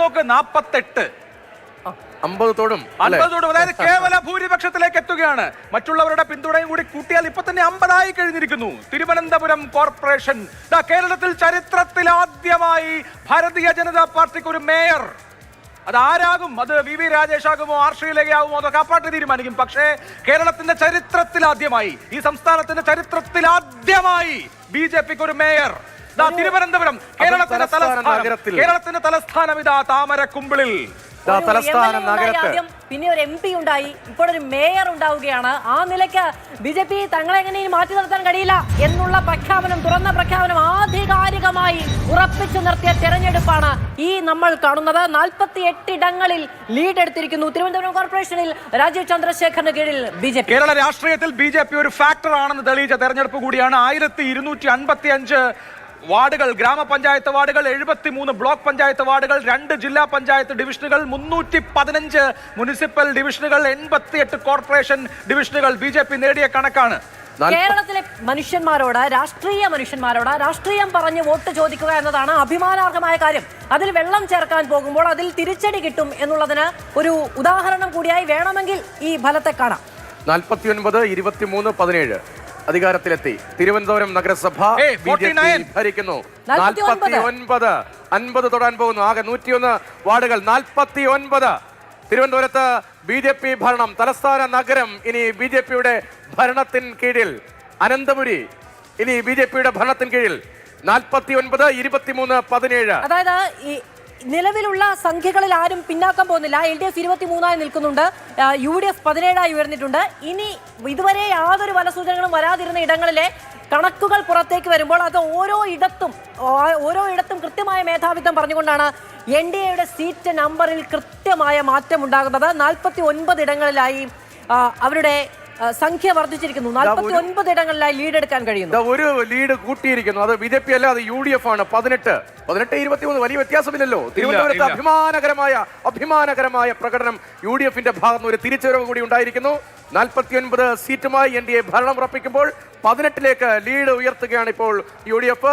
നോക്ക് 48 50 തൊടും അതായത് കേവല ഭൂരിപക്ഷത്തിലേക്ക് എത്തുകയാണ്. മറ്റുള്ളവരുടെ പിന്തുണയും കൂടി കൂട്ടിയാൽ ഇപ്പൊ തന്നെ 50 കഴിഞ്ഞിരിക്കുന്നു. തിരുവനന്തപുരം കോർപ്പറേഷൻ കേരളത്തിൽ ചരിത്രത്തിൽ ആദ്യമായി ഭാരതീയ ജനതാ പാർട്ടിക്ക് ഒരു മേയർ. അത് ആരാകും? അത് വി രാജേഷ് ആകുമോ, ആർ ശ്രീലേഖയാകുമോ, അതൊക്കെ ആ പാർട്ടി തീരുമാനിക്കും. പക്ഷേ കേരളത്തിന്റെ ചരിത്രത്തിൽ ആദ്യമായി, ഈ സംസ്ഥാനത്തിന്റെ ചരിത്രത്തിൽ ആദ്യമായി BJPക്ക് ഒരു മേയർ. തിരുവനന്തപുരം കേരളത്തിന്റെ തലസ്ഥാനം ഇതാ താമരക്കുമ്പിളിൽ. പിന്നെ ഒരു MP ഉണ്ടായി, ഇപ്പോഴൊരു മേയർ ഉണ്ടാവുകയാണ്. ആ നിലയ്ക്ക് BJP തങ്ങളെ എങ്ങനെയും മാറ്റി നിർത്താൻ കഴിയില്ല എന്നുള്ള പ്രഖ്യാപനം, തുറന്ന പ്രഖ്യാപനം ആധികാരികമായി ഉറപ്പിച്ചു നിർത്തിയ തെരഞ്ഞെടുപ്പാണ് ഈ നമ്മൾ കാണുന്നത്. 48 ഇടങ്ങളിൽ ലീഡ് എടുത്തിരിക്കുന്നു തിരുവനന്തപുരം കോർപ്പറേഷനിൽ രാജീവ് ചന്ദ്രശേഖറിന് കീഴിൽ BJP. കേരള രാഷ്ട്രീയത്തിൽ BJP ഒരു ഫാക്ടർ ആണെന്ന് തെളിയിച്ച തെരഞ്ഞെടുപ്പ് കൂടിയാണ്. 1255 വാർഡുകൾ, ഗ്രാമപഞ്ചായത്ത് വാർഡുകൾ, 73 ബ്ലോക്ക് പഞ്ചായത്ത് വാർഡുകൾ, 2 ജില്ലാ പഞ്ചായത്ത് ഡിവിഷനുകൾ, 315 മുനിസിപ്പൽ ഡിവിഷനുകൾ, 88 കോർപ്പറേഷൻ ഡിവിഷനുകൾ BJP നേടിയ കണക്കാണ്. കേരളത്തിലെ മനുഷ്യന്മാരോട്, രാഷ്ട്രീയ മനുഷ്യന്മാരോട് രാഷ്ട്രീയം പറഞ്ഞ് വോട്ട് ചോദിക്കുക എന്നതാണ് അഭിമാനാർഹമായ കാര്യം. അതിൽ വെള്ളം ചേർക്കാൻ പോകുമ്പോൾ അതിൽ തിരിച്ചടി കിട്ടും എന്നുള്ളതിന് ഒരു ഉദാഹരണം കൂടിയായി വേണമെങ്കിൽ ഈ ഫലത്തെ കാണാം. 49, 23, 17 അധികാരത്തിലെത്തി. തിരുവനന്തപുരം നഗരസഭ ഭരിക്കുന്നു. 49, 50 തൊടാൻ പോകുന്നു. ആകെ 101 വാർഡുകൾ, 49. തിരുവനന്തപുരത്ത് BJP ഭരണം. തലസ്ഥാന നഗരം ഇനി BJPയുടെ ഭരണത്തിന് കീഴിൽ. അനന്തപുരി ഇനി BJPയുടെ ഭരണത്തിന് കീഴിൽ. 49, 23, 17. അതായത് ഈ നിലവിലുള്ള സംഖ്യകളിൽ ആരും പിന്നാക്കം പോകുന്നില്ല. LDF 23 നിൽക്കുന്നുണ്ട്, UDF 17 ഉയർന്നിട്ടുണ്ട്. ഇനി ഇതുവരെ യാതൊരു ഫലസൂചനകളും വരാതിരുന്ന ഇടങ്ങളിലെ കണക്കുകൾ പുറത്തേക്ക് വരുമ്പോൾ അത് ഓരോ ഇടത്തും കൃത്യമായ മേധാവിത്വം പറഞ്ഞുകൊണ്ടാണ് NDAയുടെ സീറ്റ് നമ്പറിൽ കൃത്യമായ മാറ്റം ഉണ്ടാകുന്നത്. 49 ഇടങ്ങളിലായി അവരുടെ സംഖ്യ വർദ്ധിച്ചിരിക്കുന്നു. 49 ഇടങ്ങളിലായി ലീഡ് എടുക്കാൻ കഴിയുന്നു. ഒരു ലീഡ് കൂട്ടിയിരിക്കുന്നു. അത് BJP അല്ല, അത് UDF ആണ്. 18, 23 വലിയ വ്യത്യാസമില്ലല്ലോ. തിരുവനന്തപുരത്ത് അഭിമാനകരമായ പ്രകടനം UDFന്റെ ഭാഗത്ത് ഒരു തിരിച്ചുവരവ് കൂടി ഉണ്ടായിരിക്കുന്നു. 49 സീറ്റുമായി NDA ഭരണം ഉറപ്പിക്കുമ്പോൾ 18ലേക്ക് ലീഡ് ഉയർത്തുകയാണ് ഇപ്പോൾ UDF.